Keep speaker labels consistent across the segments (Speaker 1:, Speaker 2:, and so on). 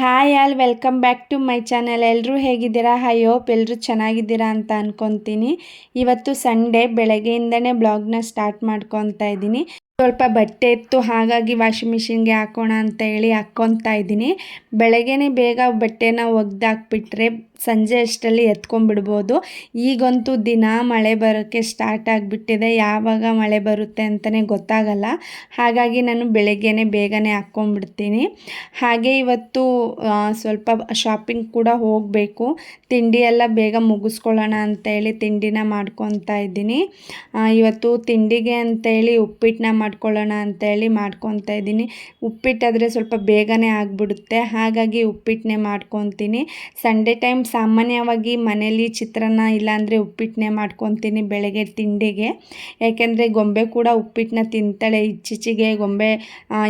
Speaker 1: Hi all welcome back to my channel. ಎಲ್ಲರೂ ಹೇಗಿದ್ದೀರಾ? I hope ಎಲ್ಲರೂ ಚೆನ್ನಾಗಿದ್ದೀರಾ ಅಂತ ಅಂದ್ಕೊತೀನಿ. ಇವತ್ತು ಸಂಡೇ, ಬೆಳಗ್ಗೆಯಿಂದನೇ ಬ್ಲಾಗ್ನ ಸ್ಟಾರ್ಟ್ ಮಾಡ್ಕೊತಾ ಇದ್ದೀನಿ. ಸ್ವಲ್ಪ ಬಟ್ಟೆ ಇತ್ತು, ಹಾಗಾಗಿ ವಾಷಿಂಗ್ ಮಿಷಿನ್ಗೆ ಹಾಕೋಣ ಅಂತ ಹೇಳಿ ಹಾಕ್ಕೊತಾ ಇದ್ದೀನಿ. ಬೆಳಗ್ಗೆನೇ ಬೇಗ ಬಟ್ಟೆನ ಒಗ್ದಾಕ್ಬಿಟ್ರೆ ಸಂಜೆ ಅಷ್ಟರಲ್ಲಿ ಎತ್ಕೊಂಡ್ಬಿಡ್ಬೋದು. ಈಗಂತೂ ದಿನ ಮಳೆ ಬರೋಕ್ಕೆ ಸ್ಟಾರ್ಟ್ ಆಗಿಬಿಟ್ಟಿದೆ. ಯಾವಾಗ ಮಳೆ ಬರುತ್ತೆ ಅಂತಲೇ ಗೊತ್ತಾಗಲ್ಲ. ಹಾಗಾಗಿ ನಾನು ಬೆಳಗ್ಗೆನೇ ಬೇಗನೆ ಹಾಕ್ಕೊಂಡ್ಬಿಡ್ತೀನಿ. ಹಾಗೆ ಇವತ್ತು ಸ್ವಲ್ಪ ಶಾಪಿಂಗ್ ಕೂಡ ಹೋಗಬೇಕು. ತಿಂಡಿ ಎಲ್ಲ ಬೇಗ ಮುಗಿಸ್ಕೊಳ್ಳೋಣ ಅಂತೇಳಿ ತಿಂಡಿನ ಮಾಡ್ಕೊತಾ ಇದ್ದೀನಿ. ಇವತ್ತು ತಿಂಡಿಗೆ ಅಂತೇಳಿ ಉಪ್ಪಿಟ್ಟನ್ನ ಮಾಡ್ಕೊಳ್ಳೋಣ ಅಂತೇಳಿ ಮಾಡ್ಕೊತಾ ಇದ್ದೀನಿ. ಉಪ್ಪಿಟ್ಟಾದರೆ ಸ್ವಲ್ಪ ಬೇಗನೆ ಆಗಿಬಿಡುತ್ತೆ, ಹಾಗಾಗಿ ಉಪ್ಪಿಟ್ಟನ್ನೇ ಮಾಡ್ಕೊತೀನಿ. ಸಂಡೇ ಟೈಮ್ ಸಾಮಾನ್ಯವಾಗಿ ಮನೇಲಿ ಚಿತ್ರಾನ್ನ ಇಲ್ಲಾಂದರೆ ಉಪ್ಪಿಟ್ಟನ್ನೇ ಮಾಡ್ಕೊತೀನಿ ಬೆಳಗ್ಗೆ ತಿಂಡಿಗೆ. ಯಾಕೆಂದರೆ ಗೊಂಬೆ ಕೂಡ ಉಪ್ಪಿಟ್ಟನ್ನ ತಿಂತಾಳೆ. ಇತ್ತೀಚೆಗೆ ಗೊಂಬೆ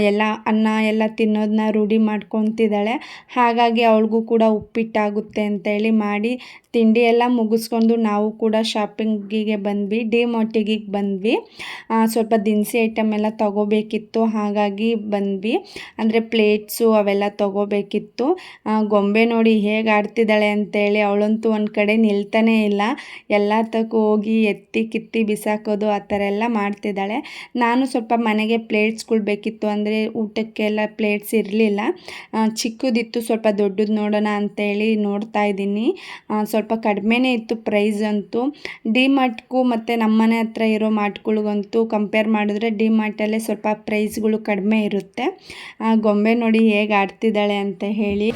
Speaker 1: ಎಲ್ಲ ಅನ್ನ ಎಲ್ಲ ತಿನ್ನೋದನ್ನ ರೂಢಿ ಮಾಡ್ಕೊತಿದ್ದಾಳೆ. ಹಾಗಾಗಿ ಅವಳಿಗೂ ಕೂಡ ಉಪ್ಪಿಟ್ಟಾಗುತ್ತೆ ಅಂತೇಳಿ ಮಾಡಿ ತಿಂಡಿ ಎಲ್ಲ ಮುಗಿಸ್ಕೊಂಡು ನಾವು ಕೂಡ ಶಾಪಿಂಗಿಗೆ ಬಂದ್ವಿ. ಡಿ-ಮಾರ್ಟಿಗೆ ಬಂದ್ವಿ. ಸ್ವಲ್ಪ ದಿನಸಿ ಐಟಮ್ ಎಲ್ಲ ತೊಗೋಬೇಕಿತ್ತು, ಹಾಗಾಗಿ ಬಂದ್ವಿ. ಅಂದರೆ ಪ್ಲೇಟ್ಸು ಅವೆಲ್ಲ ತೊಗೋಬೇಕಿತ್ತು. ಗೊಂಬೆ ನೋಡಿ ಹೇಗೆ ಆಡ್ತಿದ್ದಾಳೆ ಅಂತೇಳಿ. ಅವಳಂತೂ ಒಂದು ಕಡೆ ನಿಲ್ತಾನೇ ಇಲ್ಲ. ಎಲ್ಲ ತಕ್ಕ ಹೋಗಿ ಎತ್ತಿ ಕಿತ್ತಿ ಬಿಸಾಕೋದು ಆ ಥರ ಎಲ್ಲ ಮಾಡ್ತಿದ್ದಾಳೆ. ನಾನು ಸ್ವಲ್ಪ ಮನೆಗೆ ಪ್ಲೇಟ್ಸ್ಗಳು ಬೇಕಿತ್ತು, ಅಂದರೆ ಊಟಕ್ಕೆಲ್ಲ ಪ್ಲೇಟ್ಸ್ ಇರಲಿಲ್ಲ. ಚಿಕ್ಕದಿತ್ತು, ಸ್ವಲ್ಪ ದೊಡ್ಡದು ನೋಡೋಣ ಅಂತೇಳಿ ನೋಡ್ತಾ ಇದ್ದೀನಿ. ಸ್ವಲ್ಪ ಕಡಿಮೆನೇ ಇತ್ತು ಪ್ರೈಸ್ ಅಂತೂ. ಡಿ-ಮಾರ್ಟ್ಗೂ ಮತ್ತು ನಮ್ಮನೆ ಹತ್ರ ಇರೋ ಮಾರ್ಟ್ಗಳಿಗಂತೂ ಕಂಪೇರ್ ಮಾಡಿದ್ರೆ ಡಿ-ಮಾರ್ಟಲ್ಲೇ ಸ್ವಲ್ಪ ಪ್ರೈಸ್ಗಳು ಕಡಿಮೆ ಇರುತ್ತೆ. ಗೊಂಬೆ ನೋಡಿ ಹೇಗೆ ಆಡ್ತಿದ್ದಾಳೆ ಅಂತ ಹೇಳಿ.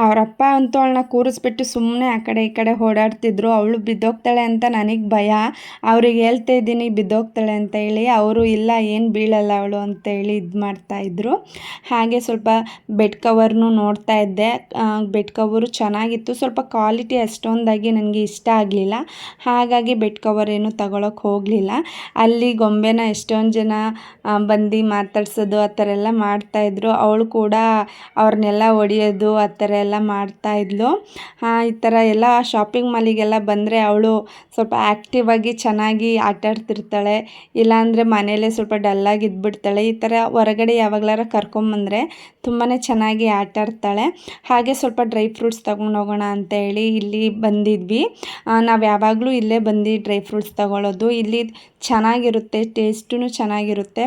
Speaker 1: ಅವರಪ್ಪ ಅಂತೂ ಅವಳನ್ನ ಕೂರಿಸ್ಬಿಟ್ಟು ಸುಮ್ಮನೆ ಆ ಕಡೆ ಈ ಕಡೆ ಓಡಾಡ್ತಿದ್ರು. ಅವಳು ಬಿದ್ದೋಗ್ತಾಳೆ ಅಂತ ನನಗೆ ಭಯ. ಅವ್ರಿಗೆ ಹೇಳ್ತಾ ಇದ್ದೀನಿ ಬಿದ್ದೋಗ್ತಾಳೆ ಅಂತ ಹೇಳಿ. ಅವರು ಇಲ್ಲ, ಏನು ಬೀಳಲ್ಲ ಅವಳು ಅಂತೇಳಿ ಇದು ಮಾಡ್ತಾಯಿದ್ರು. ಹಾಗೆ ಸ್ವಲ್ಪ ಬೆಡ್ ಕವರ್ನು ನೋಡ್ತಾ ಇದ್ದೆ. ಬೆಡ್ ಕವರು ಚೆನ್ನಾಗಿತ್ತು, ಸ್ವಲ್ಪ ಕ್ವಾಲಿಟಿ ಅಷ್ಟೊಂದಾಗಿ ನನಗೆ ಇಷ್ಟ ಆಗಲಿಲ್ಲ. ಹಾಗಾಗಿ ಬೆಡ್ ಕವರ್ ಏನು ತಗೊಳಕ್ಕೆ ಹೋಗಲಿಲ್ಲ. ಅಲ್ಲಿ ಗೊಂಬೆನ ಎಷ್ಟೊಂದು ಜನ ಬಂದು ಮಾತಾಡ್ಸೋದು ಆ ಥರ ಎಲ್ಲ ಮಾಡ್ತಾಯಿದ್ರು. ಅವಳು ಕೂಡ ಅವ್ರನ್ನೆಲ್ಲ ಹೊಡಿಯೋದು ಆ ಥರ ಎಲ್ಲ ಮಾಡ್ತಾಯಿದ್ಲು. ಈ ಥರ ಎಲ್ಲ ಶಾಪಿಂಗ್ ಮಾಲಿಗೆಲ್ಲ ಬಂದರೆ ಅವಳು ಸ್ವಲ್ಪ ಆ್ಯಕ್ಟಿವ್ ಆಗಿ ಚೆನ್ನಾಗಿ ಆಟಾಡ್ತಿರ್ತಾಳೆ. ಇಲ್ಲಾಂದರೆ ಮನೇಲೇ ಸ್ವಲ್ಪ ಡಲ್ಲಾಗಿ ಇದ್ಬಿಡ್ತಾಳೆ. ಈ ಥರ ಹೊರಗಡೆ ಯಾವಾಗಲಾರ ಕರ್ಕೊಂಬಂದರೆ ತುಂಬಾ ಚೆನ್ನಾಗಿ ಆಟಾಡ್ತಾಳೆ. ಹಾಗೆ ಸ್ವಲ್ಪ ಡ್ರೈ ಫ್ರೂಟ್ಸ್ ತೊಗೊಂಡೋಗೋಣ ಅಂತ ಹೇಳಿ ಇಲ್ಲಿ ಬಂದಿದ್ವಿ. ನಾವು ಯಾವಾಗಲೂ ಇಲ್ಲೇ ಬಂದು ಡ್ರೈ ಫ್ರೂಟ್ಸ್ ತೊಗೊಳ್ಳೋದು. ಇಲ್ಲಿ ಚೆನ್ನಾಗಿರುತ್ತೆ, ಟೇಸ್ಟೂ ಚೆನ್ನಾಗಿರುತ್ತೆ,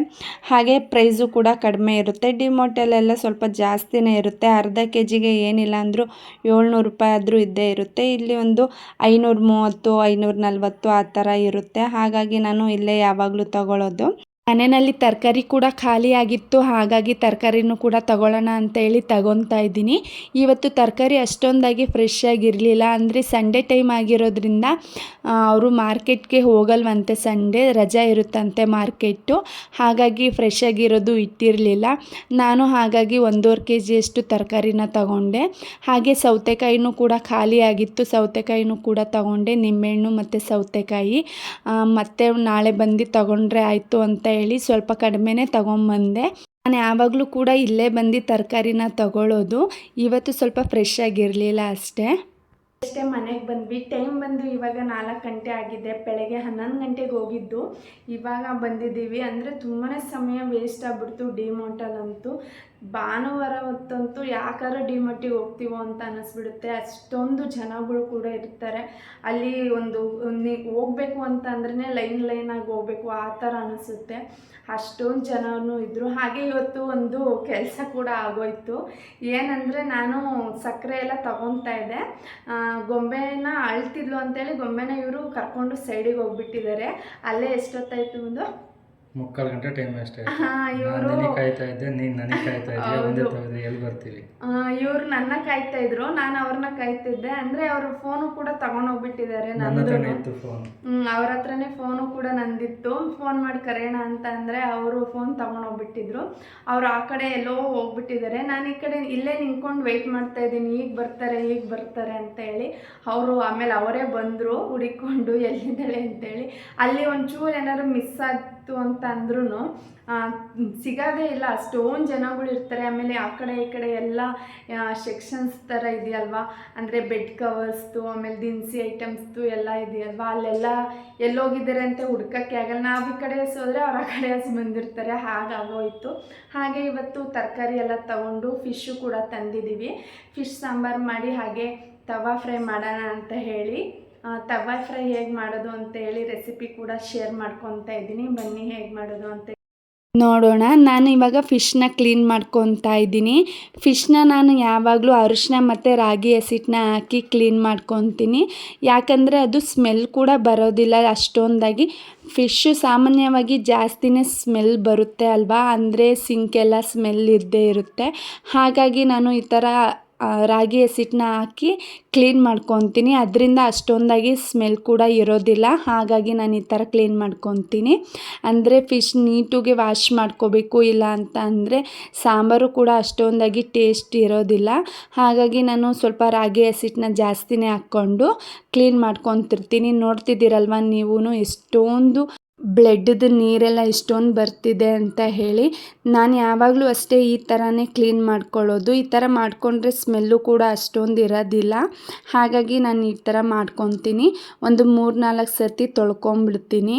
Speaker 1: ಹಾಗೆ ಪ್ರೈಸು ಕೂಡ ಕಡಿಮೆ ಇರುತ್ತೆ. ಡಿ-ಮಾರ್ಟಲ್ಲೆಲ್ಲ ಸ್ವಲ್ಪ ಜಾಸ್ತಿನೇ ಇರುತ್ತೆ. ಅರ್ಧ ಕೆಜಿಗೆ ಏನಿಲ್ಲ ಅಂದರೂ 700 ರೂಪಾಯಿ ಆದರೂ ಇದ್ದೇ ಇರುತ್ತೆ. ಇಲ್ಲಿ ಒಂದು 530, 540 ಆ ಥರ ಇರುತ್ತೆ. ಹಾಗಾಗಿ ನಾನು ಇಲ್ಲೇ ಯಾವಾಗಲೂ ತಗೊಳ್ಳೋದು. ಮನೆಯಲ್ಲಿ ತರಕಾರಿ ಕೂಡ ಖಾಲಿ ಆಗಿತ್ತು, ಹಾಗಾಗಿ ತರಕಾರಿನೂ ಕೂಡ ತಗೊಳ್ಳೋಣ ಅಂತೇಳಿ ತಗೊತಾ ಇದ್ದೀನಿ. ಇವತ್ತು ತರಕಾರಿ ಅಷ್ಟೊಂದಾಗಿ ಫ್ರೆಶ್ ಆಗಿರಲಿಲ್ಲ. ಅಂದರೆ ಸಂಡೇ ಟೈಮ್ ಆಗಿರೋದ್ರಿಂದ ಅವರು ಮಾರ್ಕೆಟ್ಗೆ ಹೋಗಲ್ವಂತೆ. ಸಂಡೇ ರಜೆ ಇರುತ್ತಂತೆ ಮಾರ್ಕೆಟು, ಹಾಗಾಗಿ ಫ್ರೆಶ್ ಆಗಿರೋದು ಇಟ್ಟಿರಲಿಲ್ಲ. ನಾನು ಹಾಗಾಗಿ 1.5 kg ತರಕಾರಿನ ತಗೊಂಡೆ. ಹಾಗೆ ಸೌತೆಕಾಯಿನೂ ಕೂಡ ಖಾಲಿ ಆಗಿತ್ತು, ಸೌತೆಕಾಯಿನೂ ಕೂಡ ತಗೊಂಡೆ. ನಿಂಬೆಹಣ್ಣು ಮತ್ತು ಸೌತೆಕಾಯಿ ಮತ್ತೆ ನಾಳೆ ಬಂದು ತಗೊಂಡ್ರೆ ಆಯಿತು ಅಂತ ಹೇಳಿ ಸ್ವಲ್ಪ ಕಡಿಮೆನೇ ತಗೊಂಬಂದೆ. ನಾನು ಯಾವಾಗಲೂ ಕೂಡ ಇಲ್ಲೇ ಬಂದು ತರಕಾರಿನ ತಗೊಳ್ಳೋದು. ಇವತ್ತು ಸ್ವಲ್ಪ ಫ್ರೆಶ್ ಆಗಿರಲಿಲ್ಲ ಅಷ್ಟೇ ಮನೆಗೆ ಬಂದ್ವಿ. ಟೈಮ್ ಬಂದು ಇವಾಗ 4 ಗಂಟೆ ಆಗಿದೆ. ಬೆಳಗ್ಗೆ 11 ಗಂಟೆಗೆ ಹೋಗಿದ್ದು, ಇವಾಗ ಬಂದಿದ್ದೀವಿ. ಅಂದರೆ ತುಂಬಾ ಸಮಯ ವೇಸ್ಟ್ ಆಗ್ಬಿಡ್ತು ಡಿ-ಮಾರ್ಟಲ್ಲಂತೂ. ಭಾನುವಾರ ಹೊತ್ತಂತೂ ಯಾಕಾದ್ರೂ ಡಿ-ಮಾರ್ಟಿಗೆ ಹೋಗ್ತೀವೋ ಅಂತ ಅನ್ನಿಸ್ಬಿಡುತ್ತೆ. ಅಷ್ಟೊಂದು ಜನಗಳು ಕೂಡ ಇರ್ತಾರೆ ಅಲ್ಲಿ. ಒಂದು ಹೋಗ್ಬೇಕು ಅಂತ ಅಂದ್ರೆ ಲೈನಾಗಿ ಹೋಗ್ಬೇಕು ಆ ಥರ ಅನಿಸುತ್ತೆ. ಅಷ್ಟೊಂದು ಜನನೂ ಇದ್ದರು. ಹಾಗೆ ಇವತ್ತು ಒಂದು ಕೆಲಸ ಕೂಡ ಆಗೋಯ್ತು. ಏನಂದರೆ ನಾನು ಸಕ್ಕರೆ ಎಲ್ಲ ತಗೊತಾ ಇದ್ದೆ. ಗೊಂಬೆನ ಅಳ್ತಿದ್ಲು ಅಂತೇಳಿ ಗೊಂಬೆನ ಇವರು ಕರ್ಕೊಂಡು ಸೈಡಿಗೆ ಹೋಗ್ಬಿಟ್ಟಿದ್ದಾರೆ. ಅಲ್ಲೇ ಎಷ್ಟೊತ್ತಾಯಿತು? ಒಂದು
Speaker 2: 3/4 ಗಂಟೆ ಟೈಮ್ ಅಷ್ಟೇ.
Speaker 1: ಇವರು
Speaker 2: ಕಾಯ್ತಾ ಇದ್ದೆ, ನೀನು ನನಗೆ ಕಾಯ್ತಾ ಇದ್ದೆ. ಒಂದೇ ತಗದ್ರೆ ಎಲ್ಲಿ ಬರ್ತೀವಿ?
Speaker 1: ಇವರು ನನ್ನ ಕಾಯ್ತಾ ಇದ್ರು, ನಾನು ಅವ್ರನ್ನ ಕಾಯ್ತಿದ್ದೆ. ಅಂದರೆ ಅವರು ಫೋನು ಕೂಡ ತಗೊಂಡೋಗ್ಬಿಟ್ಟಿದ್ದಾರೆ. ಅವ್ರ ಹತ್ರನೇ ಫೋನು ಕೂಡ ನಂದಿತ್ತು. ಫೋನ್ ಮಾಡಿ ಕರೆಯೋಣ ಅಂತ ಅಂದರೆ ಅವರು ಫೋನ್ ತಗೊಂಡೋಗ್ಬಿಟ್ಟಿದ್ರು. ಅವರು ಆ ಕಡೆ ಎಲ್ಲೋ ಹೋಗ್ಬಿಟ್ಟಿದ್ದಾರೆ. ನಾನು ಈ ಕಡೆ ಇಲ್ಲೇ ನಿಂತ್ಕೊಂಡು ವೆಯ್ಟ್ ಮಾಡ್ತಾ ಇದ್ದೀನಿ, ಈಗ ಬರ್ತಾರೆ ಅಂತ ಹೇಳಿ. ಅವರು ಆಮೇಲೆ ಅವರೇ ಬಂದರು ಹುಡಿಕೊಂಡು ಎಲ್ಲಿದ್ದಾಳೆ ಅಂತೇಳಿ. ಅಲ್ಲಿ ಒಂಚೂರು ಏನಾದ್ರು ಮಿಸ್ ಆಯಿತು ಅಂತ ಅಂದ್ರೂ ಸಿಗೋದೇ ಇಲ್ಲ, ಅಷ್ಟೊಂದು ಜನಗಳು ಇರ್ತಾರೆ. ಆಮೇಲೆ ಆ ಕಡೆ ಈ ಕಡೆ ಎಲ್ಲ ಸೆಕ್ಷನ್ಸ್ ಥರ ಇದೆಯಲ್ವಾ, ಅಂದರೆ ಬೆಡ್ ಕವರ್ಸ್ದು, ಆಮೇಲೆ ದಿನಸಿ ಐಟಮ್ಸ್ದು ಎಲ್ಲ ಇದೆಯಲ್ವಾ, ಅಲ್ಲೆಲ್ಲ ಎಲ್ಲೋಗಿದ್ದಾರೆ ಅಂತ ಹುಡ್ಕೋಕ್ಕೆ ಆಗಲ್ಲ. ನಾವು ಈ ಕಡೆ ಹೋದರೆ ಅವ್ರು ಆ ಕಡೆ ಬಂದಿರ್ತಾರೆ, ಹಾಗಾಗೋಯಿತು. ಹಾಗೆ ಇವತ್ತು ತರಕಾರಿ ಎಲ್ಲ ತಗೊಂಡು ಫಿಶ್ಶು ಕೂಡ ತಂದಿದ್ದೀವಿ. ಫಿಶ್ ಸಾಂಬಾರು ಮಾಡಿ ಹಾಗೆ ತವಾ ಫ್ರೈ ಮಾಡೋಣ ಅಂತ ಹೇಳಿ ತವಾ ಫ್ರೈ ಹೇಗೆ ಮಾಡೋದು ಅಂತ ಹೇಳಿ ರೆಸಿಪಿ ಕೂಡ ಶೇರ್ ಮಾಡ್ಕೊತಾ ಇದ್ದೀನಿ. ಬನ್ನಿ ಹೇಗೆ ಮಾಡೋದು ಅಂತ ನೋಡೋಣ. ನಾನು ಇವಾಗ ಫಿಶ್ನ ಕ್ಲೀನ್ ಮಾಡ್ಕೊತಾ ಇದ್ದೀನಿ. ಫಿಶ್ನ ನಾನು ಯಾವಾಗಲೂ ಅರಿಶಿನ ಮತ್ತು ರಾಗಿ ಹಸಿಟ್ಟನ್ನ ಹಾಕಿ ಕ್ಲೀನ್ ಮಾಡ್ಕೊತೀನಿ, ಯಾಕಂದರೆ ಅದು ಸ್ಮೆಲ್ ಕೂಡ ಬರೋದಿಲ್ಲ ಅಷ್ಟೊಂದಾಗಿ. ಫಿಶ್ಶು ಸಾಮಾನ್ಯವಾಗಿ ಜಾಸ್ತಿನೇ ಸ್ಮೆಲ್ ಬರುತ್ತೆ ಅಲ್ವಾ, ಅಂದರೆ ಸಿಂಕೆಲ್ಲ ಸ್ಮೆಲ್ ಇದ್ದೇ ಇರುತ್ತೆ. ಹಾಗಾಗಿ ನಾನು ಈ ಥರ ರಾಗಿ ಹಸಿಟ್ಟನ್ನ ಹಾಕಿ ಕ್ಲೀನ್ ಮಾಡ್ಕೊತೀನಿ, ಅದರಿಂದ ಅಷ್ಟೊಂದಾಗಿ ಸ್ಮೆಲ್ ಕೂಡ ಇರೋದಿಲ್ಲ. ಹಾಗಾಗಿ ನಾನು ಈ ಥರ ಕ್ಲೀನ್ ಮಾಡ್ಕೊತೀನಿ. ಅಂದರೆ ಫಿಶ್ ನೀಟಾಗಿ ವಾಶ್ ಮಾಡ್ಕೋಬೇಕು, ಇಲ್ಲ ಅಂತ ಅಂದರೆ ಸಾಂಬಾರು ಕೂಡ ಅಷ್ಟೊಂದಾಗಿ ಟೇಸ್ಟ್ ಇರೋದಿಲ್ಲ. ಹಾಗಾಗಿ ನಾನು ಸ್ವಲ್ಪ ರಾಗಿ ಹಸಿಟ್ಟನ್ನ ಜಾಸ್ತಿನೇ ಹಾಕ್ಕೊಂಡು ಕ್ಲೀನ್ ಮಾಡ್ಕೊತಿರ್ತೀನಿ. ನೋಡ್ತಿದ್ದೀರಲ್ವ ನೀವು ಎಷ್ಟೊಂದು ಬ್ಲಡ್ದು ನೀರೆಲ್ಲ ಇಷ್ಟೊಂದು ಬರ್ತಿದೆ ಅಂತ ಹೇಳಿ. ನಾನು ಯಾವಾಗಲೂ ಅಷ್ಟೇ ಈ ಥರನೇ ಕ್ಲೀನ್ ಮಾಡ್ಕೊಳ್ಳೋದು. ಈ ಥರ ಮಾಡಿಕೊಂಡ್ರೆ ಸ್ಮೆಲ್ಲು ಕೂಡ ಅಷ್ಟೊಂದು ಇರೋದಿಲ್ಲ. ಹಾಗಾಗಿ ನಾನು ಈ ಥರ ಮಾಡ್ಕೊತೀನಿ. ಒಂದು 3-4 ಸರ್ತಿ ತೊಳ್ಕೊಂಬಿಡ್ತೀನಿ.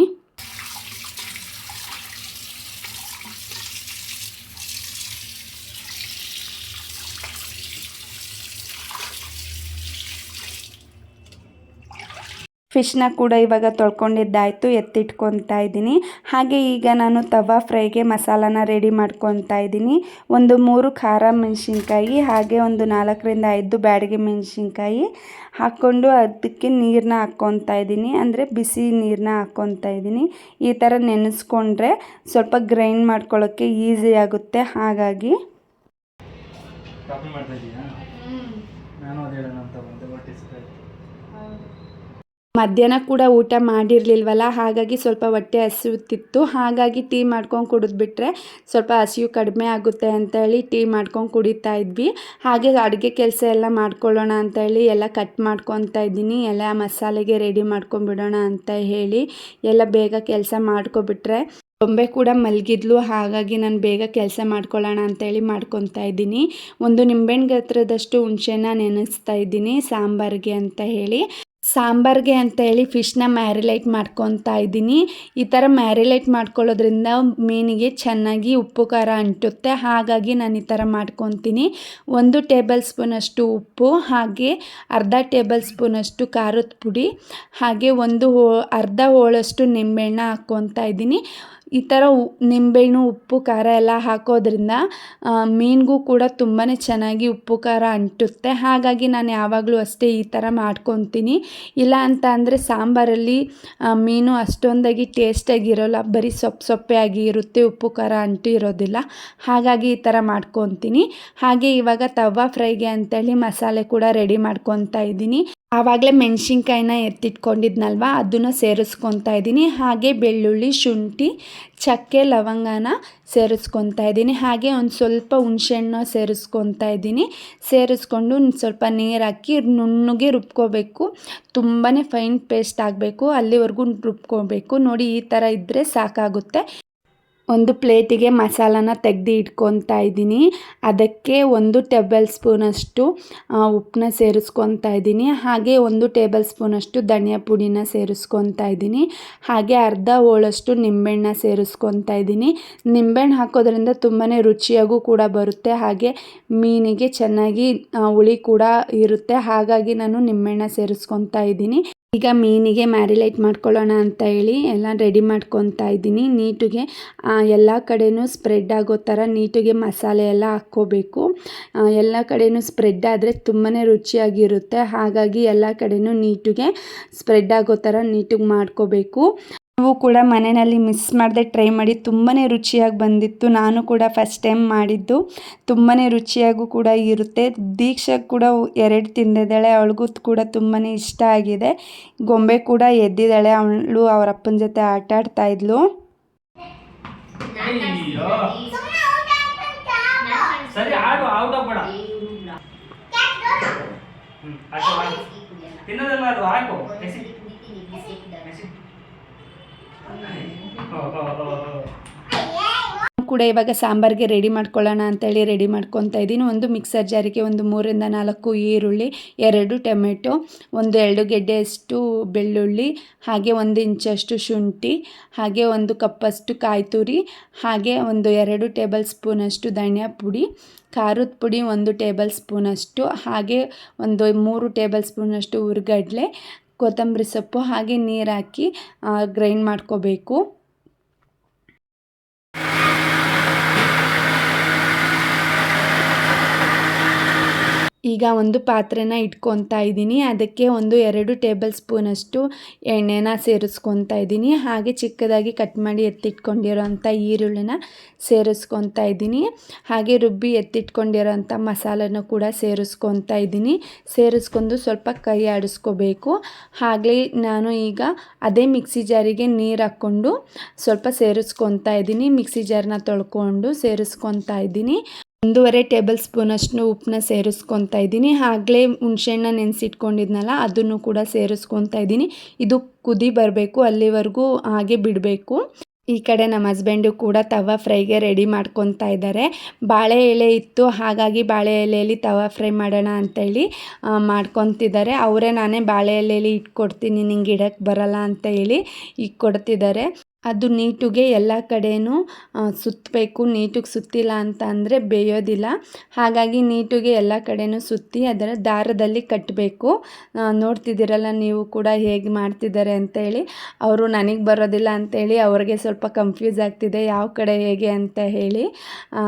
Speaker 1: ಫಿಶ್ನ ಕೂಡ ಇವಾಗ ತೊಳ್ಕೊಂಡಿದ್ದಾಯಿತು, ಎತ್ತಿಟ್ಕೊತಾ ಇದ್ದೀನಿ. ಹಾಗೆ ಈಗ ನಾನು ತವಾ ಫ್ರೈಗೆ ಮಸಾಲಾನ ರೆಡಿ ಮಾಡ್ಕೊತಾ ಇದ್ದೀನಿ. ಒಂದು 3 ಖಾರ ಮೆಣಸಿನ್ಕಾಯಿ, ಹಾಗೆ ಒಂದು 4-5 ಬ್ಯಾಡಗಿ ಮೆಣಸಿನ್ಕಾಯಿ ಹಾಕ್ಕೊಂಡು ಅದಕ್ಕೆ ನೀರನ್ನ ಹಾಕ್ಕೊತಾ ಇದ್ದೀನಿ, ಅಂದರೆ ಬಿಸಿ ನೀರನ್ನ ಹಾಕ್ಕೊತಾ ಇದ್ದೀನಿ. ಈ ಥರ ನೆನೆಸ್ಕೊಂಡ್ರೆ ಸ್ವಲ್ಪ ಗ್ರೈಂಡ್ ಮಾಡ್ಕೊಳ್ಳೋಕ್ಕೆ ಈಸಿ ಆಗುತ್ತೆ. ಹಾಗಾಗಿ ಮಧ್ಯಾಹ್ನ ಕೂಡ ಊಟ ಮಾಡಿರಲಿಲ್ವಲ್ಲ, ಹಾಗಾಗಿ ಸ್ವಲ್ಪ ಹೊಟ್ಟೆ ಹಸಿಯುತ್ತಿತ್ತು. ಹಾಗಾಗಿ ಟೀ ಮಾಡ್ಕೊಂಡು ಕುಡಿದ್ಬಿಟ್ರೆ ಸ್ವಲ್ಪ ಹಸಿವು ಕಡಿಮೆ ಆಗುತ್ತೆ ಅಂತೇಳಿ ಟೀ ಮಾಡ್ಕೊಂಡು ಕುಡಿತಾ ಇದ್ವಿ. ಹಾಗೆ ಅಡುಗೆ ಕೆಲಸ ಎಲ್ಲ ಮಾಡ್ಕೊಳ್ಳೋಣ ಅಂತೇಳಿ ಎಲ್ಲ ಕಟ್ ಮಾಡ್ಕೊತಾ ಇದ್ದೀನಿ. ಎಲ್ಲ ಮಸಾಲೆಗೆ ರೆಡಿ ಮಾಡ್ಕೊಂಡ್ಬಿಡೋಣ ಅಂತ ಹೇಳಿ ಎಲ್ಲ ಬೇಗ ಕೆಲಸ ಮಾಡ್ಕೊಬಿಟ್ರೆ ಬೊಂಬೆ ಕೂಡ ಮಲಗಿದ್ಲು. ಹಾಗಾಗಿ ನಾನು ಬೇಗ ಕೆಲಸ ಮಾಡ್ಕೊಳ್ಳೋಣ ಅಂತೇಳಿ ಮಾಡ್ಕೊತಾ ಇದ್ದೀನಿ. ಒಂದು ನಿಂಬೆಹಣ್ಣು ಗಾತ್ರದಷ್ಟು ಹುಣಸೆನ ನೆನೆಸ್ತಾ ಇದ್ದೀನಿ ಸಾಂಬಾರಿಗೆ ಅಂತ ಹೇಳಿ. ಸಾಂಬಾರಿಗೆ ಅಂತ ಹೇಳಿ ಫಿಶ್ನ ಮ್ಯಾರಿನೇಟ್ ಮಾಡ್ಕೊತಾ ಇದ್ದೀನಿ. ಈ ಥರ ಮ್ಯಾರಿನೇಟ್ ಮಾಡ್ಕೊಳ್ಳೋದ್ರಿಂದ ಮೀನಿಗೆ ಚೆನ್ನಾಗಿ ಉಪ್ಪು ಖಾರ ಅಂಟುತ್ತೆ. ಹಾಗಾಗಿ ನಾನು ಈ ಥರ ಮಾಡ್ಕೊತೀನಿ. 1 ಟೇಬಲ್ ಸ್ಪೂನಷ್ಟು ಉಪ್ಪು, ಹಾಗೆ ಅರ್ಧ ಟೇಬಲ್ ಸ್ಪೂನಷ್ಟು ಖಾರದ ಪುಡಿ, ಹಾಗೆ ಅರ್ಧ ಹೋಳಷ್ಟು ನಿಂಬೆಹಣ್ಣು ಹಾಕ್ಕೊತಾ ಇದ್ದೀನಿ. ಈ ಥರ ನಿಂಬೆಹಣ್ಣು ಉಪ್ಪು ಖಾರ ಎಲ್ಲ ಹಾಕೋದ್ರಿಂದ ಮೀನಿಗೂ ಕೂಡ ತುಂಬಾ ಚೆನ್ನಾಗಿ ಉಪ್ಪು ಖಾರ ಅಂಟುತ್ತೆ. ಹಾಗಾಗಿ ನಾನು ಯಾವಾಗಲೂ ಅಷ್ಟೇ ಈ ಥರ ಮಾಡ್ಕೊತೀನಿ. ಇಲ್ಲ ಅಂತ ಅಂದರೆ ಸಾಂಬಾರಲ್ಲಿ ಮೀನು ಅಷ್ಟೊಂದಾಗಿ ಟೇಸ್ಟಾಗಿರೋಲ್ಲ, ಬರೀ ಸೊಪ್ಪೆ ಆಗಿ ಇರುತ್ತೆ, ಉಪ್ಪು ಖಾರ ಅಂಟು ಇರೋದಿಲ್ಲ. ಹಾಗಾಗಿ ಈ ಥರ ಮಾಡ್ಕೊತೀನಿ. ಹಾಗೆ ಇವಾಗ ತವಾ ಫ್ರೈಗೆ ಅಂತೇಳಿ ಮಸಾಲೆ ಕೂಡ ರೆಡಿ ಮಾಡ್ಕೊತಾ ಇದ್ದೀನಿ. ಆವಾಗಲೇ ಮೆಣಸಿನ್ಕಾಯಿನ ಎತ್ತಿಟ್ಕೊಂಡಿದ್ನಲ್ವ, ಅದನ್ನು ಸೇರಿಸ್ಕೊತಾ ಇದ್ದೀನಿ. ಹಾಗೆ ಬೆಳ್ಳುಳ್ಳಿ, ಶುಂಠಿ, ಚಕ್ಕೆ, ಲವಂಗನ ಸೇರಿಸ್ಕೊತಾ ಇದ್ದೀನಿ. ಹಾಗೆ ಒಂದು ಸ್ವಲ್ಪ ಹುಣಸೆಹಣ್ಣು ಸೇರಿಸ್ಕೊತಾ ಇದ್ದೀನಿ. ಸೇರಿಸ್ಕೊಂಡು ಸ್ವಲ್ಪ ನೀರು ಹಾಕಿ ನುಣ್ಣಗೆ ರುಬ್ಕೋಬೇಕು. ತುಂಬಾ ಫೈನ್ ಪೇಸ್ಟ್ ಆಗಬೇಕು, ಅಲ್ಲಿವರೆಗೂ ರುಬ್ಕೋಬೇಕು. ನೋಡಿ ಈ ಥರ ಇದ್ದರೆ ಸಾಕಾಗುತ್ತೆ. ಒಂದು ಪ್ಲೇಟಿಗೆ ಮಸಾಲಾನ ತೆಗೆದು ಇಟ್ಕೊತಾ ಇದ್ದೀನಿ. ಅದಕ್ಕೆ 1 ಟೇಬಲ್ ಸ್ಪೂನಷ್ಟು ಉಪ್ಪನ್ನ ಸೇರಿಸ್ಕೊತಾ ಇದ್ದೀನಿ. ಹಾಗೆ 1 ಟೇಬಲ್ ಸ್ಪೂನಷ್ಟು ಧನಿಯಾ ಪುಡಿನ ಸೇರಿಸ್ಕೊತಾ ಇದ್ದೀನಿ. ಹಾಗೆ ಅರ್ಧ ಹೋಳಷ್ಟು ನಿಂಬೆಹಣ್ಣು ಸೇರಿಸ್ಕೊತಾ ಇದ್ದೀನಿ. ನಿಂಬೆಹಣ್ಣು ಹಾಕೋದ್ರಿಂದ ತುಂಬಾ ರುಚಿಯಾಗೂ ಕೂಡ ಬರುತ್ತೆ, ಹಾಗೆ ಮೀನಿಗೆ ಚೆನ್ನಾಗಿ ಹುಳಿ ಕೂಡ ಇರುತ್ತೆ. ಹಾಗಾಗಿ ನಾನು ನಿಂಬೆಹಣ್ಣು ಸೇರಿಸ್ಕೊತಾ ಇದ್ದೀನಿ. ಈಗ ಮೀನಿಗೆ ಮ್ಯಾರಿನೇಟ್ ಮಾಡ್ಕೊಳ್ಳೋಣ ಅಂತ ಹೇಳಿ ಎಲ್ಲ ರೆಡಿ ಮಾಡ್ಕೊತಾ ಇದ್ದೀನಿ. ನೀಟಿಗೆ ಎಲ್ಲ ಕಡೆನೂ ಸ್ಪ್ರೆಡ್ ಆಗೋ ಥರ ನೀಟಿಗೆ ಮಸಾಲೆ ಎಲ್ಲ ಹಾಕ್ಕೋಬೇಕು. ಎಲ್ಲ ಕಡೆನೂ ಸ್ಪ್ರೆಡ್ ಆದರೆ ತುಂಬಾ ರುಚಿಯಾಗಿರುತ್ತೆ. ಹಾಗಾಗಿ ಎಲ್ಲ ಕಡೆನೂ ನೀಟಿಗೆ ಸ್ಪ್ರೆಡ್ ಆಗೋ ಥರ ನೀಟಿಗೆ ಮಾಡ್ಕೋಬೇಕು. ನೀವು ಕೂಡ ಮನೆಯಲ್ಲಿ ಮಿಸ್ ಮಾಡದೆ ಟ್ರೈ ಮಾಡಿ, ತುಂಬಾ ರುಚಿಯಾಗಿ ಬಂದಿತ್ತು. ನಾನು ಕೂಡ ಫಸ್ಟ್ ಟೈಮ್ ಮಾಡಿದ್ದು, ತುಂಬಾ ರುಚಿಯಾಗೂ ಕೂಡ ಇರುತ್ತೆ. ದೀಕ್ಷಾ ಕೂಡ 2 ತಿಂದಿದ್ದಾಳೆ, ಅವಳಿಗೂ ಕೂಡ ತುಂಬಾ ಇಷ್ಟ ಆಗಿದೆ. ಗೊಂಬೆ ಕೂಡ ಎದ್ದಿದ್ದಾಳೆ, ಅವಳು ಅವ್ರ ಅಪ್ಪನ ಜೊತೆ ಆಟ ಆಡ್ತಾ ಇದ್ಲು. ಕೂಡ ಇವಾಗ ಸಾಂಬಾರಿಗೆ ರೆಡಿ ಮಾಡ್ಕೊಳ್ಳೋಣ ಅಂತೇಳಿ ರೆಡಿ ಮಾಡ್ಕೊತಾ ಇದ್ದೀನಿ. ಒಂದು ಮಿಕ್ಸರ್ ಜಾರಿಗೆ ಒಂದು 3-4 ಈರುಳ್ಳಿ, 2 ಟೊಮೆಟೊ, 1-2 ಗೆಡ್ಡೆಯಷ್ಟು ಬೆಳ್ಳುಳ್ಳಿ, ಹಾಗೆ 1 ಇಂಚಷ್ಟು ಶುಂಠಿ, ಹಾಗೆ 1 ಕಪ್ಪಷ್ಟು ಕಾಯಿ ತುರಿ, ಹಾಗೆ 2 ಟೇಬಲ್ ಸ್ಪೂನಷ್ಟು ಧನಿಯಾ ಪುಡಿ, ಖಾರದ ಪುಡಿ 1 ಟೇಬಲ್ ಸ್ಪೂನಷ್ಟು, ಹಾಗೆ 3 ಟೇಬಲ್ ಸ್ಪೂನಷ್ಟು ಹುರ್ಗಡ್ಲೆ, ಕೊತ್ತಂಬರಿ ಸೊಪ್ಪು, ಹಾಗೆ ನೀರು ಹಾಕಿ ಗ್ರೈಂಡ್ ಮಾಡ್ಕೋಬೇಕು. ಈಗ ಒಂದು ಪಾತ್ರೆನ ಇಟ್ಕೊತಾ ಇದ್ದೀನಿ. ಅದಕ್ಕೆ 2 ಟೇಬಲ್ ಸ್ಪೂನಷ್ಟು ಎಣ್ಣೆನ ಸೇರಿಸ್ಕೊತಾ ಇದ್ದೀನಿ. ಹಾಗೆ ಚಿಕ್ಕದಾಗಿ ಕಟ್ ಮಾಡಿ ಎತ್ತಿಟ್ಕೊಂಡಿರೋಂಥ ಈರುಳ್ಳಿನ ಸೇರಿಸ್ಕೊತಾ ಇದ್ದೀನಿ. ಹಾಗೆ ರುಬ್ಬಿ ಎತ್ತಿಟ್ಕೊಂಡಿರೋಂಥ ಮಸಾಲನ ಕೂಡ ಸೇರಿಸ್ಕೊತಾ ಇದ್ದೀನಿ. ಸೇರಿಸ್ಕೊಂಡು ಸ್ವಲ್ಪ ಕೈ ಆಡಿಸ್ಕೋಬೇಕು. ಹಾಗೆ ನಾನು ಈಗ ಅದೇ ಮಿಕ್ಸಿ ಜಾರಿಗೆ ನೀರು ಹಾಕ್ಕೊಂಡು ಸ್ವಲ್ಪ ಸೇರಿಸ್ಕೊತಾ ಇದ್ದೀನಿ. ಮಿಕ್ಸಿ ಜಾರನ್ನ ತೊಳ್ಕೊಂಡು ಸೇರಿಸ್ಕೊತಾ ಇದ್ದೀನಿ. 1.5 ಟೇಬಲ್ ಸ್ಪೂನಷ್ಟು ಉಪ್ಪನ್ನ ಸೇರಿಸ್ಕೊತಾ ಇದ್ದೀನಿ. ಆಗಲೇ ಹುಣಸೆಹಣ್ಣ ನೆನೆಸಿಟ್ಕೊಂಡಿದ್ನಲ್ಲ ಅದನ್ನು ಕೂಡ ಸೇರಿಸ್ಕೊತಾ ಇದ್ದೀನಿ. ಇದು ಕುದಿ ಬರಬೇಕು, ಅಲ್ಲಿವರೆಗೂ ಹಾಗೆ ಬಿಡಬೇಕು. ಈ ಕಡೆ ನಮ್ಮ ಹಸ್ಬೆಂಡು ಕೂಡ ತವಾ ಫ್ರೈಗೆ ರೆಡಿ ಮಾಡ್ಕೊತಾ ಇದ್ದಾರೆ. ಬಾಳೆ ಎಲೆ ಇತ್ತು, ಹಾಗಾಗಿ ಬಾಳೆ ಎಲೆಯಲ್ಲಿ ತವಾ ಫ್ರೈ ಮಾಡೋಣ ಅಂತೇಳಿ ಮಾಡ್ಕೊತಿದ್ದಾರೆ. ಅವರೇ ನಾನೇ ಬಾಳೆ ಎಲೆಯಲ್ಲಿ ಇಟ್ಕೊಡ್ತೀನಿ, ನಿಂಗೆ ಇಡಕ್ಕೆ ಬರಲ್ಲ ಅಂತ ಹೇಳಿ ಇಟ್ಕೊಡ್ತಿದ್ದಾರೆ. ಅದು ನೀಟಿಗೆ ಎಲ್ಲ ಕಡೆಯೂ ಸುತ್ತಬೇಕು. ನೀಟಿಗೆ ಸುತ್ತಿಲ್ಲ ಅಂತ ಅಂದರೆ ಬೇಯೋದಿಲ್ಲ. ಹಾಗಾಗಿ ನೀಟಿಗೆ ಎಲ್ಲ ಕಡೆಯೂ ಸುತ್ತಿ ಅದರ ದಾರದಲ್ಲಿ ಕಟ್ಟಬೇಕು. ನೋಡ್ತಿದ್ದೀರಲ್ಲ ನೀವು ಕೂಡ ಹೇಗೆ ಮಾಡ್ತಿದ್ದಾರೆ ಅಂತೇಳಿ. ಅವರು ನನಗೆ ಬರೋದಿಲ್ಲ ಅಂತೇಳಿ ಅವ್ರಿಗೆ ಸ್ವಲ್ಪ ಕನ್ಫ್ಯೂಸ್ ಆಗ್ತಿದೆ ಯಾವ ಕಡೆ ಹೇಗೆ ಅಂತ ಹೇಳಿ.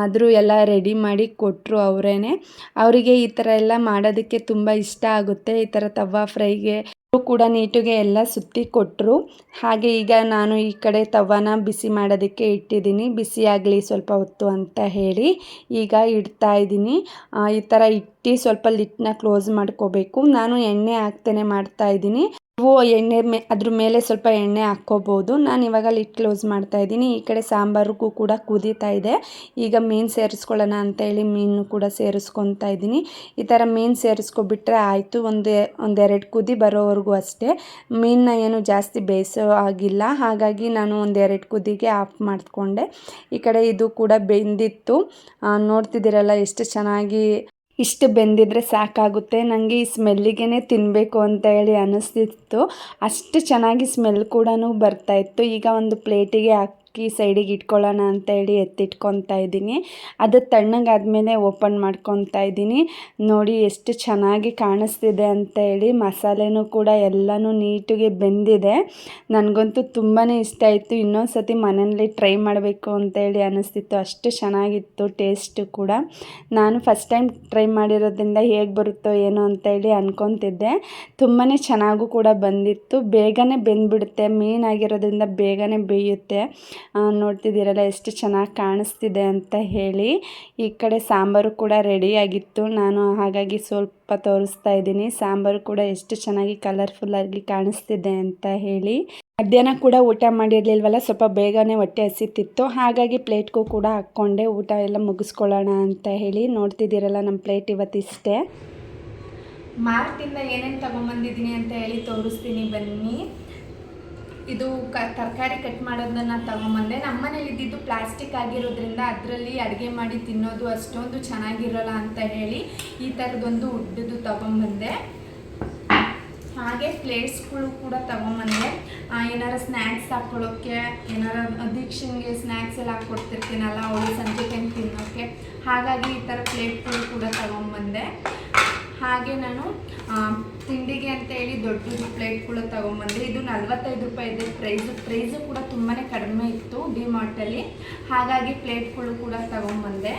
Speaker 1: ಆದರೂ ಎಲ್ಲ ರೆಡಿ ಮಾಡಿ ಕೊಟ್ಟರು ಅವರೇ. ಅವರಿಗೆ ಈ ಥರ ಎಲ್ಲ ಮಾಡೋದಕ್ಕೆ ತುಂಬ ಇಷ್ಟ ಆಗುತ್ತೆ. ಈ ಥರ ತವಾ ಫ್ರೈಗೆ ಕೂಡ ನೀಟಿಗೆ ಎಲ್ಲ ಸುತ್ತಿ ಕೊಟ್ಟರು. ಹಾಗೆ ಈಗ ನಾನು ಈ ಕಡೆ ತವಾನ ಬಿಸಿ ಮಾಡೋದಕ್ಕೆ ಇಟ್ಟಿದ್ದೀನಿ. ಬಿಸಿ ಆಗಲಿ ಸ್ವಲ್ಪ ಹೊತ್ತು ಅಂತ ಹೇಳಿ ಈಗ ಇಡ್ತಾ ಇದ್ದೀನಿ. ಈ ಥರ ಇಟ್ಟು ಸ್ವಲ್ಪ ಲಿಡ್ನ ಕ್ಲೋಸ್ ಮಾಡ್ಕೋಬೇಕು. ನಾನು ಎಣ್ಣೆ ಹಾಕ್ತೇನೆ ಮಾಡ್ತಾ ಇದ್ದೀನಿ. ನೀವು ಅದ್ರ ಮೇಲೆ ಸ್ವಲ್ಪ ಎಣ್ಣೆ ಹಾಕ್ಕೋಬೋದು. ನಾನು ಇವಾಗ ಲಿಡ್ ಕ್ಲೋಸ್ ಮಾಡ್ತಾ ಇದ್ದೀನಿ. ಈ ಕಡೆ ಸಾಂಬಾರಿಗೂ ಕೂಡ ಕುದೀತಾ ಇದೆ. ಈಗ ಮೀನು ಸೇರಿಸ್ಕೊಳ್ಳೋಣ ಅಂತೇಳಿ ಮೀನು ಕೂಡ ಸೇರಿಸ್ಕೊತಾ ಇದ್ದೀನಿ. ಈ ಥರ ಮೀನು ಸೇರಿಸ್ಕೊಬಿಟ್ರೆ ಆಯಿತು. ಒಂದೆರಡು ಕುದಿ ಬರೋವರೆಗೂ ಅಷ್ಟೇ. ಮೀನನ್ನ ಏನು ಜಾಸ್ತಿ ಬೇಯಿಸೋ ಆಗಿಲ್ಲ. ಹಾಗಾಗಿ ನಾನು 1-2 ಕುದಿಗೆ ಆಫ್ ಮಾಡಿಕೊಂಡೆ. ಈ ಕಡೆ ಇದು ಕೂಡ ಬೆಂದಿತ್ತು. ನೋಡ್ತಿದ್ದೀರಲ್ಲ ಎಷ್ಟು ಚೆನ್ನಾಗಿ. ಇಷ್ಟು ಬೆಂದಿದ್ರೆ ಸಾಕಾಗುತ್ತೆ. ನನಗೆ ಈ ಸ್ಮೆಲ್ಲಿಗೆ ತಿನ್ನಬೇಕು ಅಂತ ಹೇಳಿ ಅನ್ನಿಸ್ತಿತ್ತು. ಅಷ್ಟು ಚೆನ್ನಾಗಿ ಸ್ಮೆಲ್ ಕೂಡ ಬರ್ತಾಯಿತ್ತು. ಈಗ ಒಂದು ಪ್ಲೇಟಿಗೆ ಹಾಕಿ ಸೈಡಿಗೆ ಇಟ್ಕೊಳ್ಳೋಣ ಅಂತ ಹೇಳಿ ಎತ್ತಿಟ್ಕೊತಾ ಇದ್ದೀನಿ. ಅದು ತಣ್ಣಗಾದ್ಮೇಲೆ ಓಪನ್ ಮಾಡ್ಕೊತಾ ಇದ್ದೀನಿ. ನೋಡಿ ಎಷ್ಟು ಚೆನ್ನಾಗಿ ಕಾಣಿಸ್ತಿದೆ ಅಂತ ಹೇಳಿ. ಮಸಾಲೆನೂ ಕೂಡ ಎಲ್ಲನೂ ನೀಟಿಗೆ ಬೆಂದಿದೆ. ನನಗಂತೂ ತುಂಬಾ ಇಷ್ಟ ಆಯಿತು. ಇನ್ನೊಂದು ಸತಿ ಮನೆಯಲ್ಲಿ ಟ್ರೈ ಮಾಡಬೇಕು ಅಂತೇಳಿ ಅನ್ನಿಸ್ತಿತ್ತು. ಅಷ್ಟು ಚೆನ್ನಾಗಿತ್ತು ಟೇಸ್ಟು ಕೂಡ. ನಾನು ಫಸ್ಟ್ ಟೈಮ್ ಟ್ರೈ ಮಾಡಿರೋದ್ರಿಂದ ಹೇಗೆ ಬರುತ್ತೋ ಏನೋ ಅಂತೇಳಿ ಅಂದ್ಕೊತಿದ್ದೆ. ತುಂಬಾ ಚೆನ್ನಾಗೂ ಕೂಡ ಬಂದಿತ್ತು. ಬೇಗನೆ ಬೆಂದ್ಬಿಡುತ್ತೆ. ಮೀನಾಗಿರೋದ್ರಿಂದ ಬೇಗನೆ ಬೇಯುತ್ತೆ. ನೋಡ್ತಿದ್ದೀರಲ್ಲ ಎಷ್ಟು ಚೆನ್ನಾಗಿ ಕಾಣಿಸ್ತಿದೆ ಅಂತ ಹೇಳಿ. ಈ ಕಡೆ ಸಾಂಬಾರು ಕೂಡ ರೆಡಿಯಾಗಿತ್ತು. ನಾನು ಹಾಗಾಗಿ ಸ್ವಲ್ಪ ತೋರಿಸ್ತಾ ಇದ್ದೀನಿ. ಸಾಂಬಾರು ಕೂಡ ಎಷ್ಟು ಚೆನ್ನಾಗಿ ಕಲರ್ಫುಲ್ಲಾಗಿ ಕಾಣಿಸ್ತಿದೆ ಅಂತ ಹೇಳಿ. ಮಧ್ಯಾಹ್ನ ಕೂಡ ಊಟ ಮಾಡಿರಲಿಲ್ವಲ್ಲ, ಸ್ವಲ್ಪ ಬೇಗನೆ ಹೊಟ್ಟೆ ಹಸಿತಿತ್ತು. ಹಾಗಾಗಿ ಪ್ಲೇಟ್ಗೂ ಕೂಡ ಹಾಕ್ಕೊಂಡೆ ಊಟ ಎಲ್ಲ ಮುಗಿಸ್ಕೊಳ್ಳೋಣ ಅಂತ ಹೇಳಿ. ನೋಡ್ತಿದ್ದೀರಲ್ಲ ನಮ್ಮ ಪ್ಲೇಟ್ ಇವತ್ತಿಷ್ಟೇ. ಮಾರ್ಟಿಂದ ಏನೇನು ತೊಗೊಂಬಂದಿದ್ದೀನಿ ಅಂತ ಹೇಳಿ ತೋರಿಸ್ತೀನಿ ಬನ್ನಿ. ಇದು ತರಕಾರಿ ಕಟ್ ಮಾಡೋದನ್ನ ತೊಗೊಂಬಂದೆ. ನಮ್ಮ ಮನೇಲಿ ಇದ್ದಿದ್ದು ಪ್ಲಾಸ್ಟಿಕ್ ಆಗಿರೋದ್ರಿಂದ ಅದರಲ್ಲಿ ಅಡುಗೆ ಮಾಡಿ ತಿನ್ನೋದು ಅಷ್ಟೊಂದು ಚೆನ್ನಾಗಿರೋಲ್ಲ ಅಂತ ಹೇಳಿ ಈ ಥರದೊಂದು ಉಡ್ಡದು ತೊಗೊಂಬಂದೆ. ಹಾಗೆ ಪ್ಲೇಟ್ಸ್ಗಳು ಕೂಡ ತೊಗೊಂಬಂದೆ. ಏನಾರು ಸ್ನ್ಯಾಕ್ಸ್ ಹಾಕ್ಕೊಳ್ಳೋಕ್ಕೆ, ಏನಾರು ದೀಕ್ಷನ್ಗೆ ಸ್ನ್ಯಾಕ್ಸ್ ಎಲ್ಲ ಹಾಕ್ಕೊಡ್ತಿರ್ತೀನಲ್ಲ ಅವಳು ಸಂಜೆ ಟೈಮ್ ತಿನ್ನೋಕ್ಕೆ. ಹಾಗಾಗಿ ಈ ಥರ ಪ್ಲೇಟ್ಗಳು ಕೂಡ ತೊಗೊಂಬಂದೆ. ಹಾಗೆ ನಾನು ತಿಂಡಿಗೆ ಅಂತ ಹೇಳಿ ದೊಡ್ಡದು ಪ್ಲೇಟ್ಗಳು ತೊಗೊಂಬಂದೆ. ಇದು 45 ರೂಪಾಯಿ ಇದೆ ಪ್ರೈಸು ಕೂಡ ತುಂಬಾ ಕಡಿಮೆ ಇತ್ತು ಡಿಮಾರ್ಟಲ್ಲಿ. ಹಾಗಾಗಿ ಪ್ಲೇಟ್ಗಳು ಕೂಡ ತೊಗೊಂಬಂದೆ.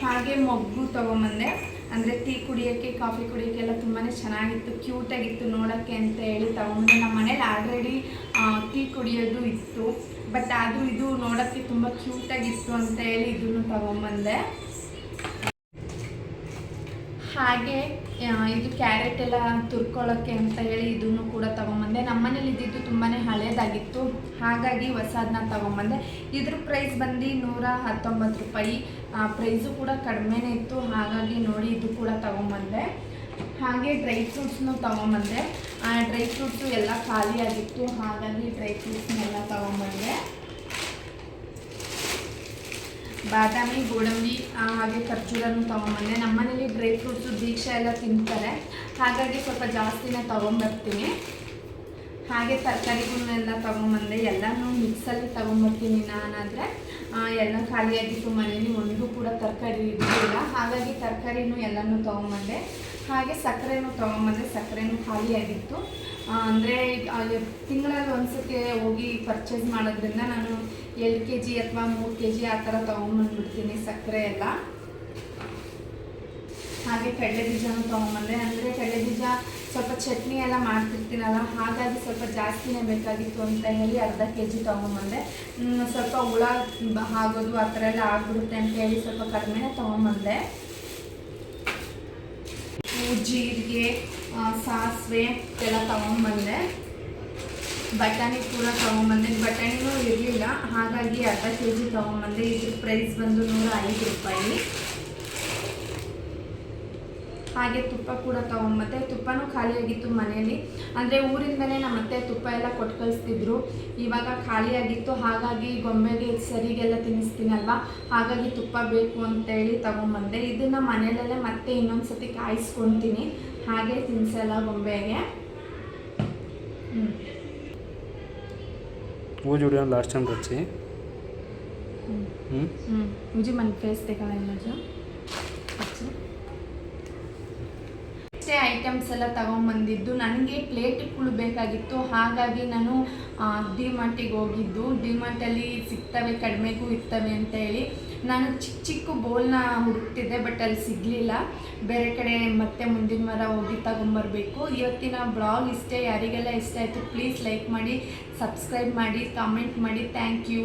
Speaker 1: ಹಾಗೆ ಮೊಗ್ಗು ತೊಗೊಂಬಂದೆ. ಅಂದರೆ ಟೀ ಕುಡಿಯೋಕ್ಕೆ, ಕಾಫಿ ಕುಡಿಯೋಕ್ಕೆಲ್ಲ ತುಂಬಾ ಚೆನ್ನಾಗಿತ್ತು, ಕ್ಯೂಟಾಗಿತ್ತು ನೋಡೋಕ್ಕೆ ಅಂತ ಹೇಳಿ ತೊಗೊಂಬಂದೆ. ನಮ್ಮ ಮನೇಲಿ ಆಲ್ರೆಡಿ ಟೀ ಕುಡಿಯೋದು ಇತ್ತು. ಬಟ್ ಆದರೂ ಇದು ನೋಡೋಕ್ಕೆ ತುಂಬ ಕ್ಯೂಟಾಗಿತ್ತು ಅಂತ ಹೇಳಿ ಇದನ್ನು ತೊಗೊಂಬಂದೆ. ಹಾಗೆ ಇದು ಕ್ಯಾರೆಟ್ ಎಲ್ಲ ತುರ್ಕೊಳ್ಳೋಕ್ಕೆ ಅಂತ ಹೇಳಿ ಇದನ್ನು ಕೂಡ ತೊಗೊಂಬಂದೆ. ನಮ್ಮ ಮನೇಲಿ ಇದ್ದಿದ್ದು ತುಂಬಾ ಹಳೇದಾಗಿತ್ತು. ಹಾಗಾಗಿ ಹೊಸದನ್ನ ತೊಗೊಂಬಂದೆ. ಇದ್ರ ಪ್ರೈಸ್ ಬಂದು 119 ರೂಪಾಯಿ. ಪ್ರೈಸು ಕೂಡ ಕಡಿಮೆನೇ ಇತ್ತು. ಹಾಗಾಗಿ ನೋಡಿ ಇದು ಕೂಡ ತೊಗೊಂಬಂದೆ. ಹಾಗೆ ಡ್ರೈ ಫ್ರೂಟ್ಸ್ನು ತೊಗೊಂಬಂದೆ. ಡ್ರೈ ಫ್ರೂಟ್ಸು ಎಲ್ಲ ಖಾಲಿ ಆಗಿತ್ತು, ಹಾಗಾಗಿ ಡ್ರೈ ಫ್ರೂಟ್ಸ್ನೆಲ್ಲ ತೊಗೊಂಬಂದೆ. ಬಾದಾಮಿ, ಗೋಡಂಬಿ ಹಾಗೆ ಖರ್ಜೂರನ್ನು ತೊಗೊಂಬಂದೆ. ನಮ್ಮನೇಲಿ ಡ್ರೈ ಫ್ರೂಟ್ಸು ದೀಕ್ಷೆ ಎಲ್ಲ ತಿಂತಾರೆ, ಹಾಗಾಗಿ ಸ್ವಲ್ಪ ಜಾಸ್ತಿನೇ ತೊಗೊಂಬರ್ತೀನಿ. ಹಾಗೆ ತರಕಾರಿಗಳನ್ನೆಲ್ಲ ತೊಗೊಂಬಂದೆ. ಎಲ್ಲನೂ ಮಿಕ್ಸಲ್ಲಿ ತೊಗೊಂಬರ್ತೀನಿ ನಾನಾದರೆ. ಎಲ್ಲ ಖಾಲಿಯಾಗಿತ್ತು ಮನೇಲಿ, ಒಂದು ಕೂಡ ತರಕಾರಿ ಇರಲಿಲ್ಲ, ಹಾಗಾಗಿ ತರಕಾರಿನೂ ಎಲ್ಲನೂ ತೊಗೊಂಬಂದೆ. ಹಾಗೆ ಸಕ್ಕರೆನೂ ತೊಗೊಂಬಂದೆ, ಸಕ್ಕರೆನೂ ಖಾಲಿಯಾಗಿತ್ತು. ಅಂದರೆ ತಿಂಗಳಲ್ಲಿ ಒಂದ್ಸತಿ ಹೋಗಿ ಪರ್ಚೇಸ್ ಮಾಡೋದ್ರಿಂದ ನಾನು 2 kg ಅಥವಾ 3 kg ಆ ಥರ ತೊಗೊಂಬಂದ್ಬಿಡ್ತೀನಿ ಸಕ್ಕರೆ ಎಲ್ಲ. ಹಾಗೆ ಕಡಲೆ ಬೀಜನೂ ತೊಗೊಂಬಂದೆ. ಅಂದರೆ ಕಡಲೆ ಬೀಜ ಸ್ವಲ್ಪ ಚಟ್ನಿ ಎಲ್ಲ ಮಾಡ್ತಿರ್ತೀನಲ್ಲ, ಹಾಗಾಗಿ ಸ್ವಲ್ಪ ಜಾಸ್ತಿನೇ ಬೇಕಾಗಿತ್ತು ಅಂತ ಹೇಳಿ ಅರ್ಧ kg ತೊಗೊಂಬಂದೆ. ಸ್ವಲ್ಪ ಹುಳ ಆಗೋದು ಆ ಥರ ಎಲ್ಲ ಆಗ್ಬಿಡುತ್ತೆ ಅಂತ ಹೇಳಿ ಸ್ವಲ್ಪ ಕಡಿಮೆನೇ ತೊಗೊಂಬಂದೆ. ಜೀರಿಗೆ, ಸಾಸಿವೆ ಎಲ್ಲ ತೊಗೊಂಬಂದೆ. ಬಟಾಣಿ ಕೂಡ ತೊಗೊಂಬಂದೆ. ಬಟಾಣಿನೂ ಇರಲಿಲ್ಲ, ಹಾಗಾಗಿ ಅರ್ಧ kg ತೊಗೊಂಬಂದೆ. ಇದ್ರ ಪ್ರೈಸ್ ಬಂದು 105 ರೂಪಾಯಿ. ಹಾಗೆ ತುಪ್ಪ ಕೂಡ ತೊಗೊಂಬಂದೆ. ತುಪ್ಪನೂ ಖಾಲಿಯಾಗಿತ್ತು ಮನೇಲಿ. ಅಂದರೆ ಊರಿಂದಲೇ ನಮ್ಮ ಅತ್ತೆ ತುಪ್ಪ ಎಲ್ಲ ಕೊಟ್ಟು ಕಳಿಸ್ತಿದ್ರು, ಇವಾಗ ಖಾಲಿಯಾಗಿತ್ತು. ಹಾಗಾಗಿ ಗೊಂಬೆಗೆ ಸರಿಗೆಲ್ಲ ತಿನ್ನಿಸ್ತೀನಲ್ವ, ಹಾಗಾಗಿ ತುಪ್ಪ ಬೇಕು ಅಂತೇಳಿ ತೊಗೊಂಬಂದೆ. ಇದನ್ನು ಮನೆಯಲ್ಲೇ ಮತ್ತೆ ಇನ್ನೊಂದು ಸತಿ ಕಾಯಿಸ್ಕೊತೀನಿ, ಹಾಗೆ ತಿನ್ಸಲ್ಲ ಗೊಂಬೆಗೆ.
Speaker 2: वो वीडियो लास्ट टाइम रची
Speaker 1: मुझे मन फेस देखा है मुझे ಇಷ್ಟೇ ಐಟಮ್ಸ್ ಎಲ್ಲ ತೊಗೊಂಬಂದಿದ್ದು. ನನಗೆ ಪ್ಲೇಟ್ಗಳು ಬೇಕಾಗಿತ್ತು, ಹಾಗಾಗಿ ನಾನು ಡಿಮಾರ್ಟಿಗೆ ಹೋಗಿದ್ದು. ಡಿಮಾರ್ಟಲ್ಲಿ ಸಿಗ್ತವೆ, ಕಡಿಮೆಗೂ ಇರ್ತವೆ ಅಂತ ಹೇಳಿ ನಾನು ಚಿಕ್ಕ ಚಿಕ್ಕ ಬೋಲ್ನ ಹುಡುಕ್ತಿದ್ದೆ, ಬಟ್ ಅಲ್ಲಿ ಸಿಗಲಿಲ್ಲ. ಬೇರೆ ಕಡೆ ಮತ್ತೆ ಮುಂದಿನ ವಾರ ಹೋಗಿ ತಗೊಂಬರ್ಬೇಕು. ಇವತ್ತಿನ ಬ್ಲಾಗ್ ಇಷ್ಟೇ. ಯಾರಿಗೆಲ್ಲ ಇಷ್ಟ ಆಯಿತು ಪ್ಲೀಸ್ ಲೈಕ್ ಮಾಡಿ, ಸಬ್ಸ್ಕ್ರೈಬ್ ಮಾಡಿ, ಕಾಮೆಂಟ್ ಮಾಡಿ. Thank you.